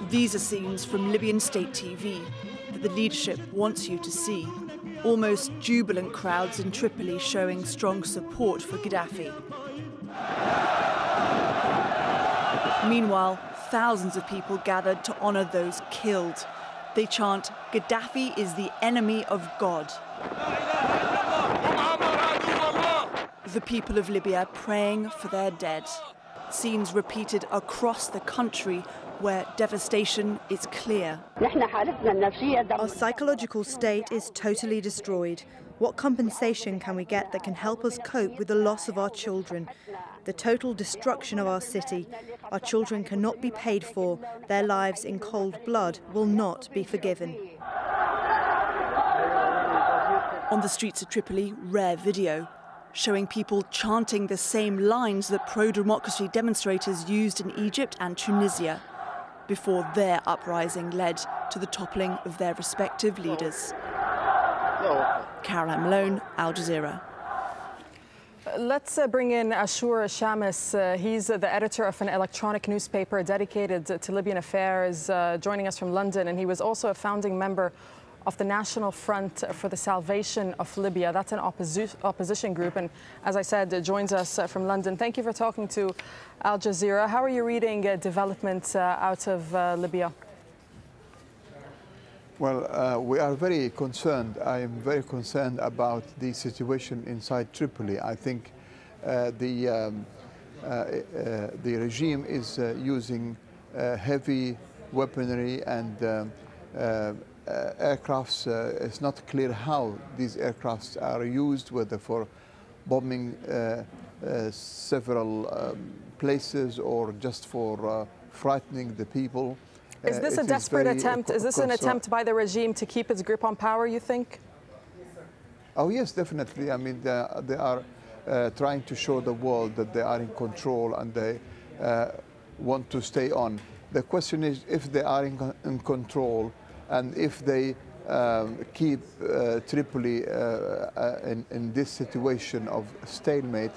These are scenes from Libyan state TV that the leadership wants you to see. Almost jubilant crowds in Tripoli showing strong support for Gaddafi. Meanwhile, thousands of people gathered to honour those killed. They chant, "Gaddafi is the enemy of God." The people of Libya praying for their dead. Scenes repeated across the country where devastation is clear. Our psychological state is totally destroyed. What compensation can we get that can help us cope with the loss of our children? The total destruction of our city. Our children cannot be paid for. Their lives in cold blood will not be forgiven. On the streets of Tripoli, rare video, showing people chanting the same lines that pro-democracy demonstrators used in Egypt and Tunisia before their uprising led to the toppling of their respective leaders. Caroline Malone, Al Jazeera. Let's bring in Ashur Shamis. He's the editor of an electronic newspaper dedicated to Libyan affairs, joining us from London, and he was also a founding member of the National Front for the Salvation of Libya. That's an opposition group, and as I said, joins us from London. Thank you for talking to Al Jazeera. How are you reading developments out of Libya? Well, we are very concerned. I am very concerned about the situation inside Tripoli. I think the regime is using heavy weaponry and aircrafts. It's not clear how these aircrafts are used, whether for bombing several places or just for frightening the people. Is this a desperate attempt? Is this an attempt by the regime to keep its grip on power, you think? Oh, yes, definitely. I mean, they are trying to show the world that they are in control and they want to stay on. The question is, if they are in control and if they keep Tripoli in this situation of stalemate,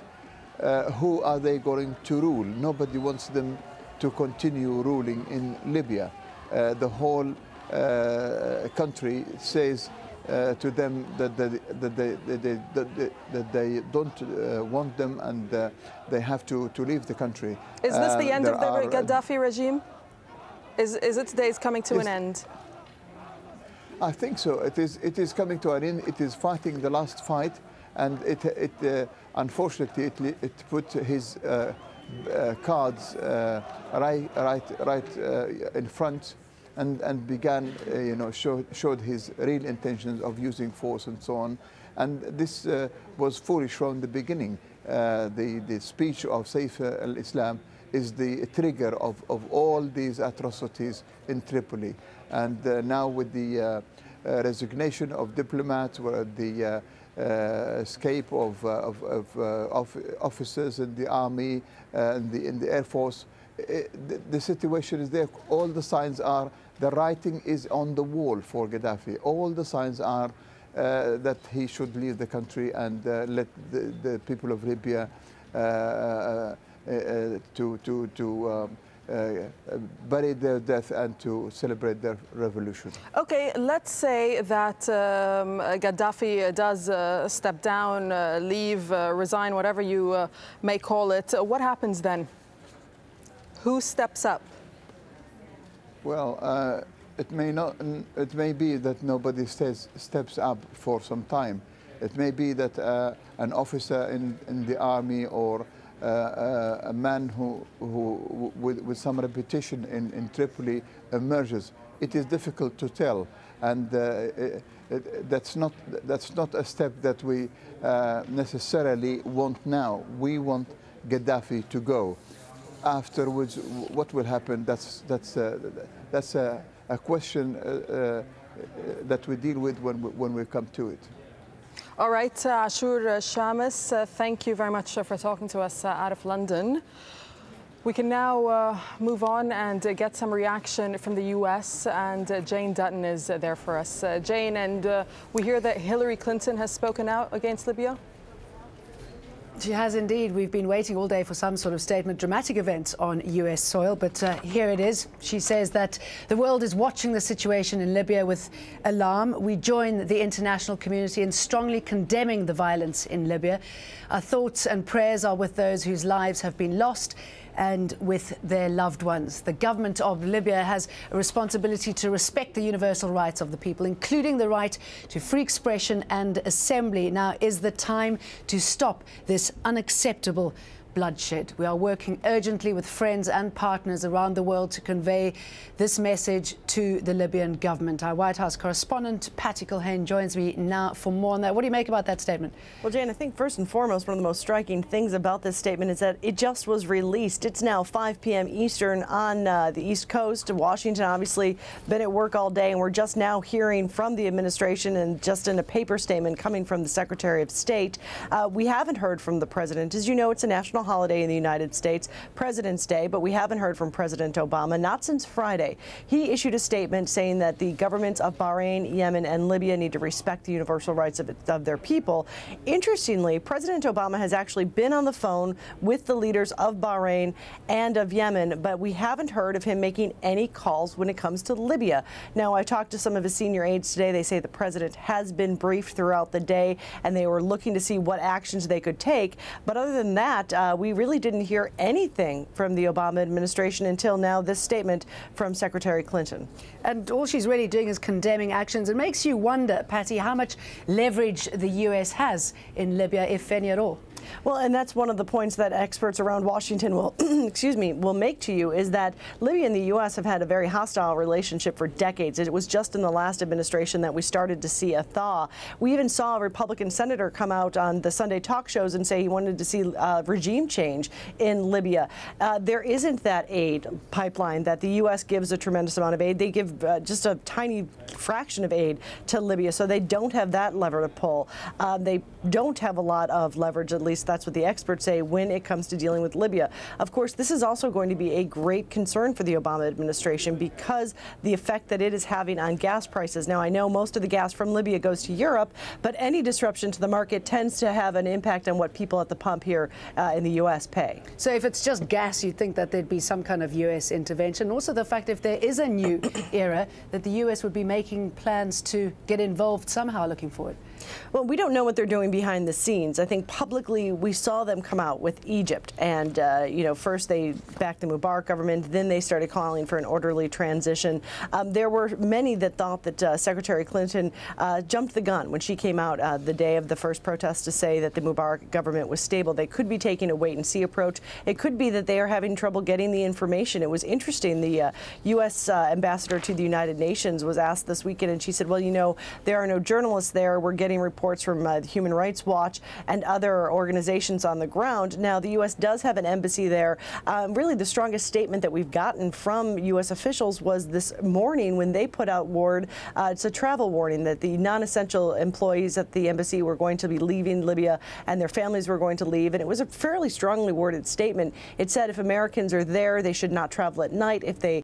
who are they going to rule? Nobody wants them to continue ruling in Libya. The whole country says to them that they don't want them and they have to leave the country. Is this the end of the Gaddafi regime? Is its days coming to an end? I think so. It is coming to an end. It is fighting the last fight, and unfortunately it put his cards right in front, and began, showed his real intentions of using force and so on. And this was foolish from the beginning. The speech of Saif al-Islam is the trigger of all these atrocities in Tripoli. And now with the resignation of diplomats, the escape of officers in the army and in the air force, the situation is there. All the signs are, the writing is on the wall for Gaddafi. All the signs are that he should leave the country and let the people of Libya bury their death and to celebrate their revolution. Okay, let's say that Gaddafi does step down, leave, resign, whatever you may call it. What happens then? Who steps up? Well, it may be that nobody steps up for some time. It may be that an officer in the army or a man who with some reputation in Tripoli emerges. It is difficult to tell, and that's not a step that we necessarily want now. We want Gaddafi to go. Afterwards, what will happen? That's a question that we deal with when we come to it. All right, Ashur Shamis, thank you very much for talking to us out of London. We can now move on and get some reaction from the US, and Jane Dutton is there for us. Jane, and we hear that Hillary Clinton has spoken out against Libya? She has indeed. We've been waiting all day for some sort of statement, dramatic event on US soil, but here it is. She says that the world is watching the situation in Libya with alarm. We join the international community in strongly condemning the violence in Libya. Our thoughts and prayers are with those whose lives have been lost and with their loved ones. The government of Libya has a responsibility to respect the universal rights of the people, including the right to free expression and assembly. Now is the time to stop this unacceptable bloodshed. We are working urgently with friends and partners around the world to convey this message to the Libyan government. Our White House correspondent, Patty Culhane, joins me now for more on that. What do you make about that statement? Well, Jane, I think first and foremost, one of the most striking things about this statement is that it just was released. It's now 5 p.m. Eastern on the East Coast. Washington obviously been at work all day, and we're just now hearing from the administration and just in a paper statement coming from the Secretary of State. We haven't heard from the president. As you know, it's a national holiday in the United States, President's Day, but we haven't heard from President Obama, not since Friday. He issued a statement saying that the governments of Bahrain, Yemen, and Libya need to respect the universal rights of their people. Interestingly, President Obama has actually been on the phone with the leaders of Bahrain and of Yemen, but we haven't heard of him making any calls when it comes to Libya. Now, I talked to some of his senior aides today. They say the president has been briefed throughout the day, and they were looking to see what actions they could take. But other than that, we really didn't hear anything from the Obama administration until now, this statement from Secretary Clinton. And all she's really doing is condemning actions. It makes you wonder, Patty, how much leverage the U.S. has in Libya, if any at all. Well, and that's one of the points that experts around Washington will, will make to you, is that Libya and the U.S. have had a very hostile relationship for decades. It was just in the last administration that we started to see a thaw. We even saw a Republican senator come out on the Sunday talk shows and say he wanted to see regime change in Libya. There isn't that aid pipeline that the U.S. gives a tremendous amount of aid. They give just a tiny fraction of aid to Libya, so they don't have that lever to pull. They don't have a lot of leverage, at least that's what the experts say, when it comes to dealing with Libya. Of course, this is also going to be a great concern for the Obama administration because the effect that it is having on gas prices. Now, I know most of the gas from Libya goes to Europe, but any disruption to the market tends to have an impact on what people at the pump here in the U.S. pay. So if it's just gas, you'd think that there'd be some kind of U.S. intervention. Also, the fact if there is a new era, that the U.S. would be making plans to get involved somehow looking forward. Well, we don't know what they're doing behind the scenes. I think publicly we saw them come out with Egypt, and first they backed the Mubarak government, then they started calling for an orderly transition. There were many that thought that Secretary Clinton jumped the gun when she came out the day of the first protest to say that the Mubarak government was stable. They could be taking a wait-and-see approach. It could be that they are having trouble getting the information. It was interesting. The U.S. ambassador to the United Nations was asked this weekend, and she said, well, there are no journalists there. We're getting reports from Human Rights Watch and other organizations on the ground. Now, the U.S. does have an embassy there. Really, the strongest statement that we've gotten from U.S. officials was this morning when they put out word. It's a travel warning that the non-essential employees at the embassy were going to be leaving Libya and their families were going to leave. And it was a fairly strongly worded statement. It said if Americans are there, they should not travel at night. If they